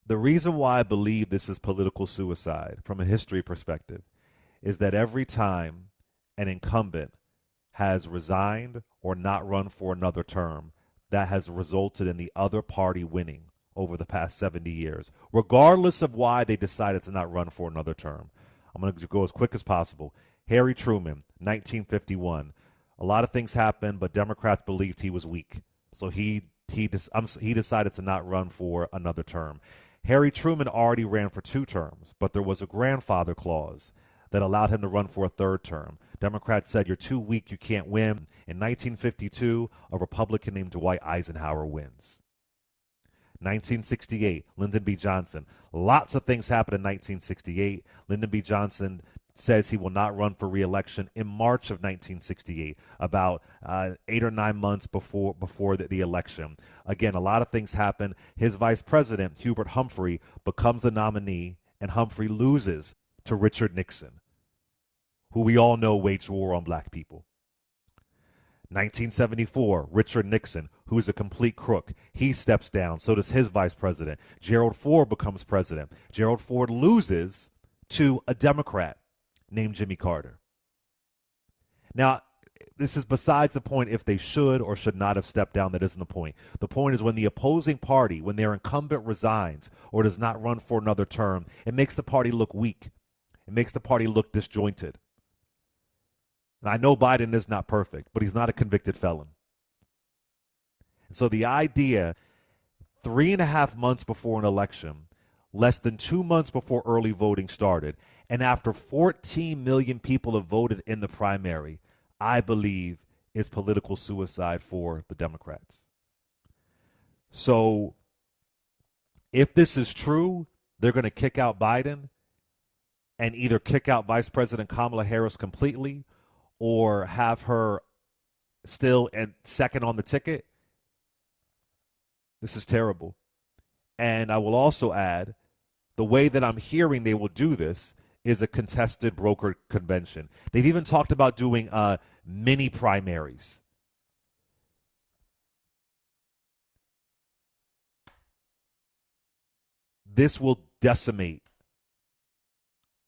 The reason why I believe this is political suicide from a history perspective is that every time an incumbent has resigned or not run for another term, that has resulted in the other party winning over the past 70 years, regardless of why they decided to not run for another term. I'm going to go as quick as possible. Harry Truman, 1951. A lot of things happened, but Democrats believed he was weak. So he decided to not run for another term. Harry Truman already ran for 2 terms, but there was a grandfather clause that allowed him to run for a 3rd term. Democrats said, "You're too weak, you can't win." In 1952, a Republican named Dwight Eisenhower wins. 1968, Lyndon B. Johnson. Lots of things happened in 1968. Lyndon B. Johnson says he will not run for re-election in March of 1968, about 8 or 9 months before the election. Again, a lot of things happen. His vice president, Hubert Humphrey, becomes the nominee, and Humphrey loses to Richard Nixon, who we all know waged war on black people. 1974, Richard Nixon, who's a complete crook, he steps down. So does his vice president. Gerald Ford becomes president. Gerald Ford loses to a Democrat named Jimmy Carter. Now, this is besides the point if they should or should not have stepped down. That isn't the point. The point is when the opposing party, when their incumbent resigns or does not run for another term, it makes the party look weak. It makes the party look disjointed. And I know Biden is not perfect, but he's not a convicted felon. And so the idea 3.5 months before an election, less than 2 months before early voting started, and after 14 million people have voted in the primary, I believe is political suicide for the Democrats. So if this is true, they're going to kick out Biden and either kick out Vice President Kamala Harris completely or have her still and second on the ticket. This is terrible. And I will also add the way that I'm hearing they will do this is a contested brokered convention. They've even talked about doing mini primaries. This will decimate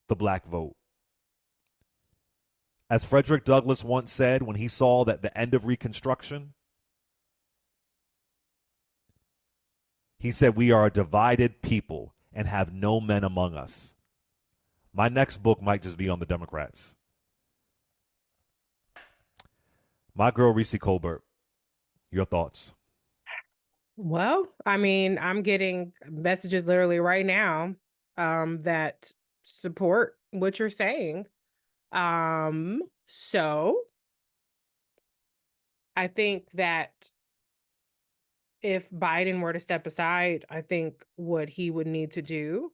the black vote. As Frederick Douglass once said when he saw that the end of Reconstruction, he said, "We are a divided people and have no men among us." My next book might just be on the Democrats. My girl, Reese Colbert, your thoughts? Well, I mean, I'm getting messages literally right now that support what you're saying. So I think that if Biden were to step aside, I think what he would need to do,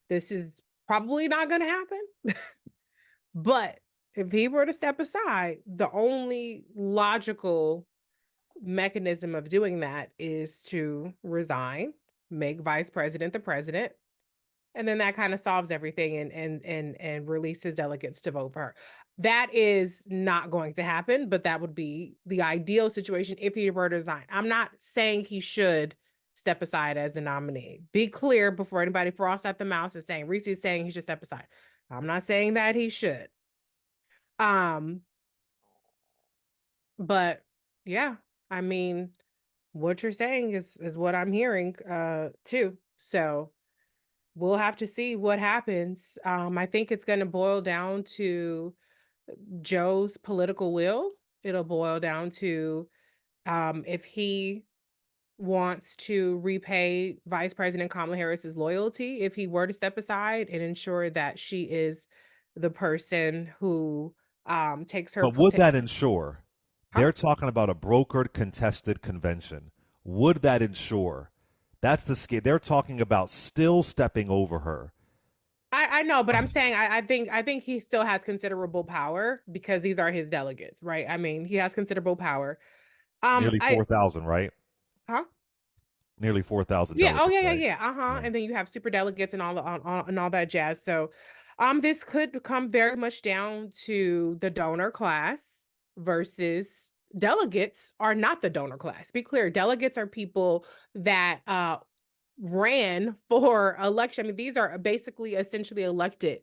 this is probably not going to happen, but if he were to step aside, the only logical mechanism of doing that is to resign, make vice president the president, and then that kind of solves everything and releases delegates to vote for her. That is not going to happen, but that would be the ideal situation if he were to resign. I'm not saying he should step aside as the nominee. Be clear before anybody frosts at the mouth and saying Reese is saying he should step aside. I'm not saying that he should. Um, but yeah, I mean, what you're saying is what I'm hearing too. So we'll have to see what happens. I think it's going to boil down to Joe's political will. It'll boil down to if he wants to repay Vice President Kamala Harris's loyalty, if he were to step aside and ensure that she is the person who takes her. But would that ensure? Huh? They're talking about a brokered contested convention. Would that ensure? That's the scare. They're talking about still stepping over her. I know, but I'm saying I think he still has considerable power because these are his delegates, right? I mean, he has considerable power. Nearly I 4,000, right? huh? Nearly 4,000 Yeah. Oh delegates, yeah, yeah, right? yeah. Uh-huh. Yeah. And then you have super delegates and and all that jazz. So, this could come very much down to the donor class versus delegates are not the donor class. Be clear, delegates are people that ran for election. I mean, these are basically essentially elected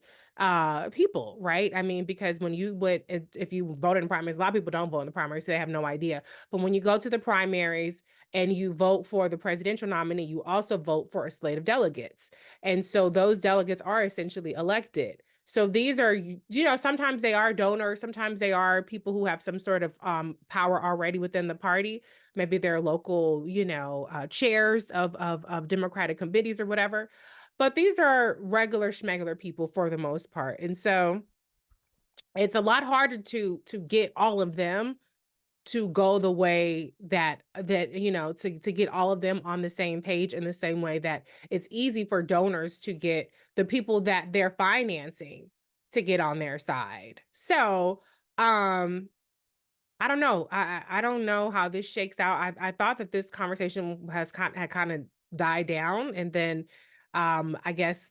people, right? I mean, because when you would, if you voted in primaries, a lot of people don't vote in the primaries, so they have no idea. But when you go to the primaries and you vote for the presidential nominee, you also vote for a slate of delegates. And so those delegates are essentially elected. So these are, sometimes they are donors, sometimes they are people who have some sort of power already within the party. Maybe they're local, chairs of Democratic committees or whatever. But these are regular schmegular people for the most part. And so it's a lot harder to get all of them to go the way that to get all of them on the same page in the same way that it's easy for donors to get the people that they're financing to get on their side. So um I don't know. I don't know how this shakes out. I thought that this conversation had kind of died down, and then I guess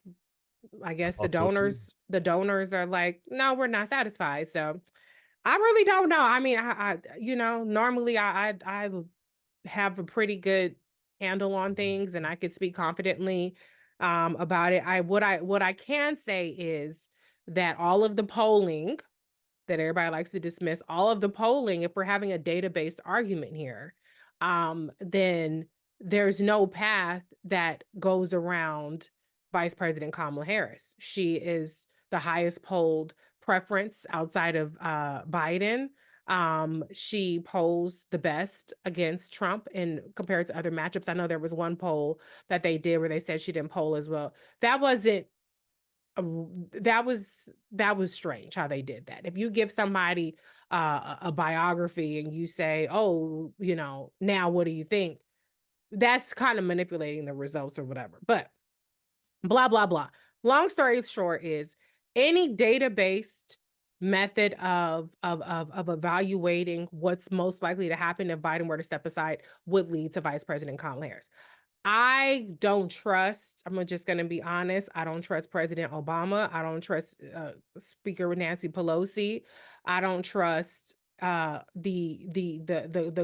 I thought so too. the donors are like, no, we're not satisfied. So I really don't know. I mean, normally I have a pretty good handle on things, and I could speak confidently about it. What I can say is that all of the polling that everybody likes to dismiss, all of the polling, if we're having a data-based argument here, then there's no path that goes around Vice President Kamala Harris. She is the highest polled preference outside of Biden. She polls the best against Trump and compared to other matchups. I know there was one poll that they did where they said she didn't poll as well. That wasn't uh, that was strange how they did that. If you give somebody a biography and you say, "Oh, now what do you think?" That's kind of manipulating the results or whatever. But blah blah blah. Long story short is any data-based method of evaluating what's most likely to happen if Biden were to step aside would lead to Vice President Kamala Harris. I don't trust, I'm just going to be honest, I don't trust President Obama. I don't trust Speaker Nancy Pelosi. I don't trust the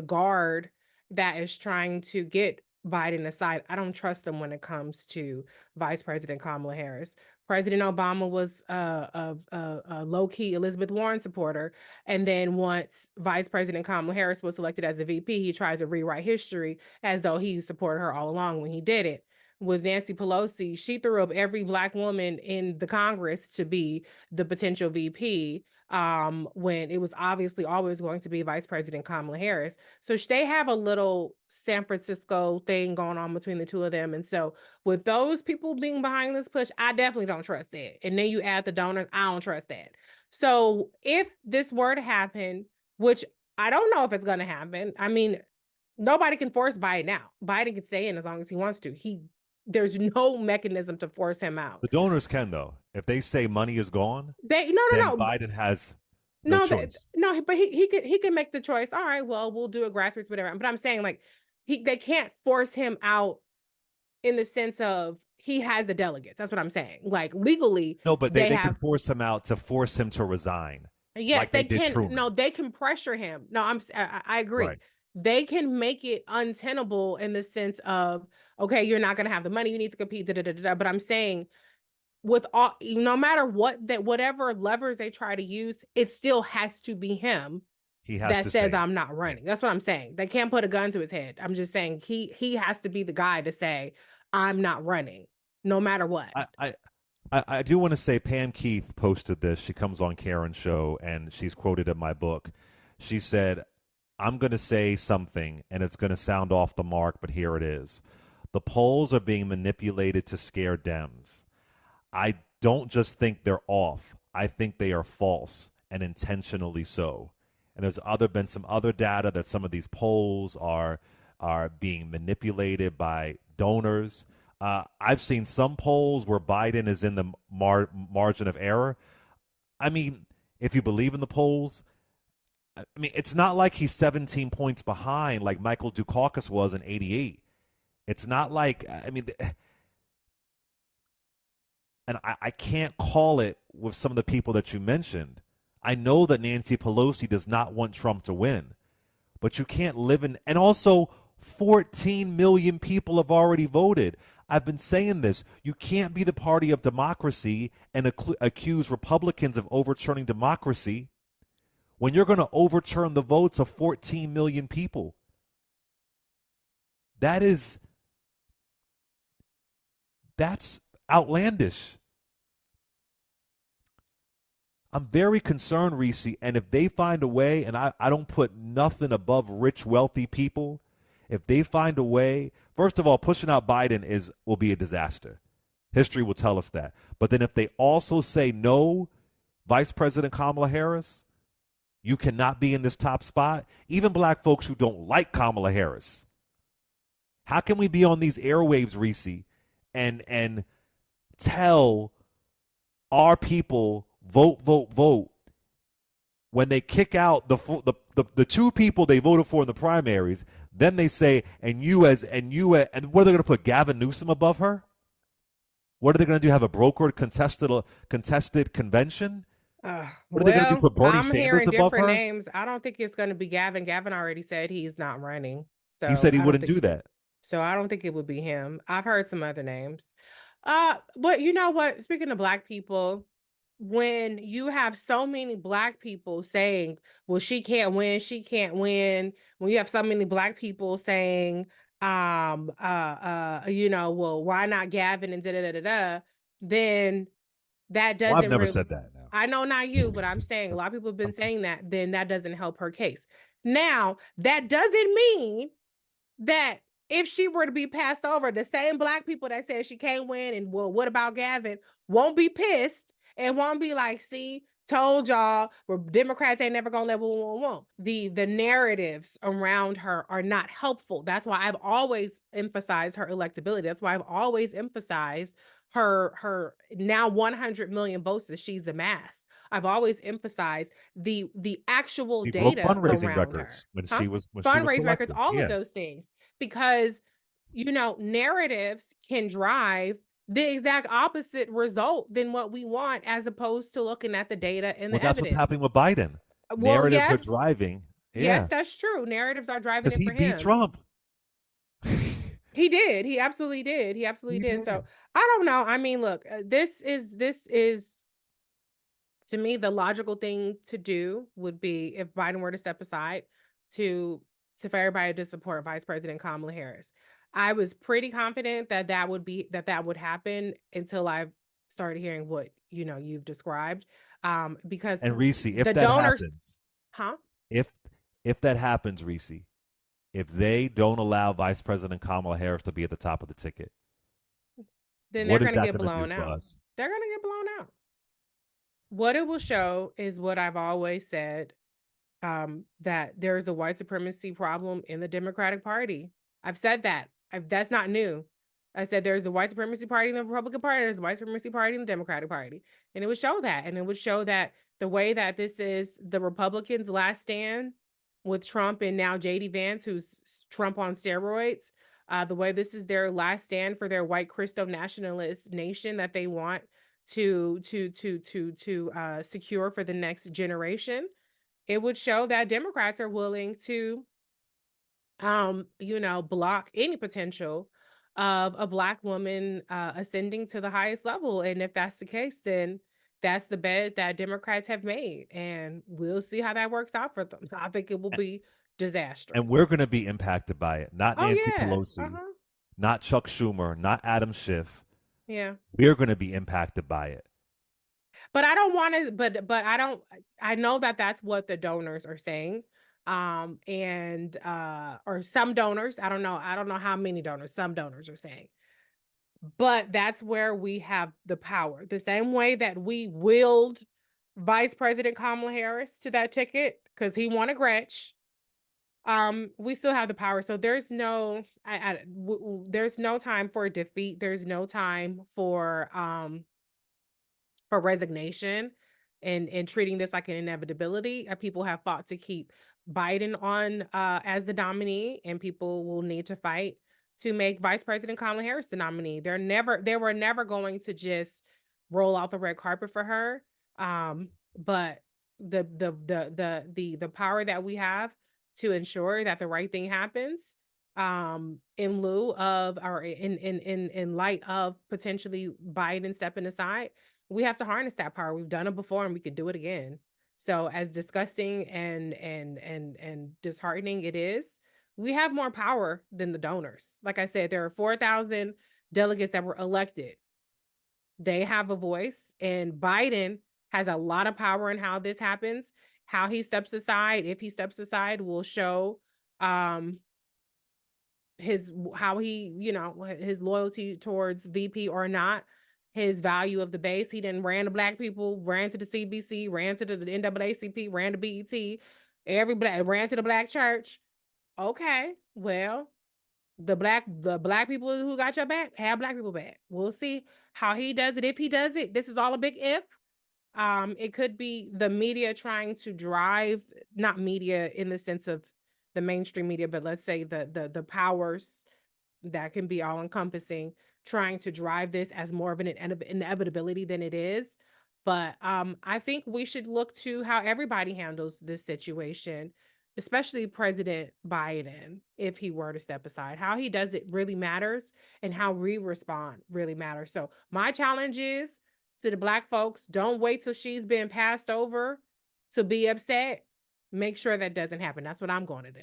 guard that is trying to get Biden aside. I don't trust them when it comes to Vice President Kamala Harris. President Obama was a low-key Elizabeth Warren supporter, and then once Vice President Kamala Harris was elected as a VP, he tried to rewrite history as though he supported her all along when he did it. With Nancy Pelosi, she threw up every Black woman in the Congress to be the potential VP when it was obviously always going to be Vice President Kamala Harris. So they have a little San Francisco thing going on between the two of them. And so with those people being behind this push, I definitely don't trust that. And then you add the donors, I don't trust that. So if this were to happen, which I don't know if it's going to happen, I mean, nobody can force Biden now. Biden can stay in as long as he wants to. There's no mechanism to force him out. The donors can, though. If they say money is gone, They no then no no Biden has no no choice. no, but he could make the choice. All right, well, we'll do a grassroots, whatever. But I'm saying like they can't force him out in the sense of he has the delegates. That's what I'm saying. Like legally, No, but they they can have. force him out to force him to resign, Yes, like they they did can. Truman. No, they can pressure him. No, I agree. Right. They can make it untenable in the sense of, okay, you're not going to have the money. You need to compete. Da, da, da, da. But I'm saying with all, no matter whatever levers they try to use, it still has to be him He has that to says say it. I'm not Yeah. running. That's what I'm saying. They can't put a gun to his head. I'm just saying he has to be the guy to say I'm not running, no matter what. I, I, I do want to say Pam Keith posted this. She comes on Karen's show and she's quoted in my book. She said, I'm going to say something and it's going to sound off the mark, but here it is. The polls are being manipulated to scare Dems. I don't just think they're off. I think they are false and intentionally so. And there's been some other data that some of these polls are being manipulated by donors. I've seen some polls where Biden is in the margin of error. I mean, if you believe in the polls, I mean, it's not like he's 17 points behind like Michael Dukakis was in '88. It's not like, I mean, and I can't call it with some of the people that you mentioned. I know that Nancy Pelosi does not want Trump to win, but you can't live in. And also, 14 million people have already voted. I've been saying this. You can't be the party of democracy and accuse Republicans of overturning democracy when you're going to overturn the votes of 14 million people. That is that's outlandish. I'm very concerned, Reese, and if they find a way, and I don't put nothing above rich, wealthy people, if they find a way, first of all, pushing out Biden will be a disaster. History will tell us that. But then if they also say no, Vice President Kamala Harris, you cannot be in this top spot. Even black folks who don't like Kamala Harris. How can we be on these airwaves, Reese, and tell our people vote, vote, vote when they kick out the two people they voted for in the primaries? Then they say, and what are they going to put Gavin Newsom above her? What are they going to do? Have a brokered contested convention? What are they going to do? Well, Put Bernie I'm Sanders hearing above different her? names. I don't think it's going to be Gavin. Gavin already said he's not running. He So said he I don't wouldn't think do that. so I don't think it would be him. I've heard some other names. But you know what? Speaking of black people, when you have so many black people saying, well, she can't win, she can't win, when you have so many black people saying, well, why not Gavin and da da da da da, then that Well, I've doesn't never really, said that now. I know not you, but I'm saying a lot of people have been saying that, then that doesn't help her case. Now, that doesn't mean that if she were to be passed over, the same black people that said she can't win and, well, what about Gavin, won't be pissed and won't be like, see, told y'all, Democrats ain't never gonna let what we want. The narratives around her are not helpful. That's why I've always emphasized her electability. That's why I've always emphasized her now 100 million votes that she's amassed. I've always emphasized the actual He broke data fundraising around her. records when Huh? she was Fundraise records, selected. all of Yeah. those things, because narratives can drive the exact opposite result than what we want, as opposed to looking at the data and Well, the that's what's evidence. happening with Biden. Well, Narratives are yes, driving. yes, Yeah, that's true. Narratives are driving because it he for beat him. Trump. He did. He absolutely did. He absolutely He did. did. So I don't know. I mean, look, this is to me, the logical thing to do would be, if Biden were to step aside, to for everybody to support Vice President Kamala Harris. I was pretty confident that that would happen until I started hearing what you've described. Because And Reese, if the that donors, happens, huh? if if that happens, Reese, if they don't allow Vice President Kamala Harris to be at the top of the ticket, Then they're what is gonna that get going to do blown for out. us? They're gonna get blown out. What it will show is what I've always said, that there's a white supremacy problem in the Democratic Party. I've said that. That's not new. I said there's a white supremacy party in the Republican Party, there's a white supremacy party in the Democratic Party. And it would show that. And it would show that the way that this is the Republicans' last stand with Trump and now JD Vance, who's Trump on steroids, the way this is their last stand for their white Christo nationalist nation that they want to secure for the next generation. It would show that Democrats are willing to block any potential of a black woman ascending to the highest level. And if that's the case, then that's the bet that Democrats have made. And we'll see how that works out for them. I think it will be And disastrous. we're going to be impacted by it. Not Oh Nancy yeah. Pelosi, Uh-huh. not Chuck Schumer, not Adam Schiff. Yeah. We're going to be impacted by it. But I don't want to, but I don't, I know that that's what the donors are saying. And or some donors, I don't know how many donors, some donors are saying. But that's where we have the power. The same way that we willed Vice President Kamala Harris to that ticket because he won a Gretsch. We still have the power. So there's there's no time for defeat. There's no time for resignation and treating this like an inevitability. People have fought to keep Biden on as the nominee, and people will need to fight to make Vice President Kamala Harris the nominee. They were never going to just roll out the red carpet for her. But the power that we have to ensure that the right thing happens, in lieu of, or in light of potentially Biden stepping aside, we have to harness that power. We've done it before and we could do it again. So as disgusting and disheartening it is, we have more power than the donors. Like I said, there are 4,000 delegates that were elected. They have a voice, and Biden has a lot of power in how this happens. How he steps aside, if he steps aside, will show um his how he, his loyalty towards VP or not, his value of the base. He didn't ran to black people, ran to the CBC, ran to the NAACP, ran to BET, every black ran to the black church. Okay, well, the black people who got your back have black people back. We'll see how he does it. If he does it, this is all a big if. It could be the media trying to drive, not media in the sense of the mainstream media, but let's say the powers that can be all encompassing, trying to drive this as more of an inevitability than it is. But I think we should look to how everybody handles this situation, especially President Biden, if he were to step aside. How he does it really matters, and how we respond really matters. So my challenge is to the black folks: don't wait till she's been passed over to be upset. Make sure that doesn't happen. That's what I'm going to do.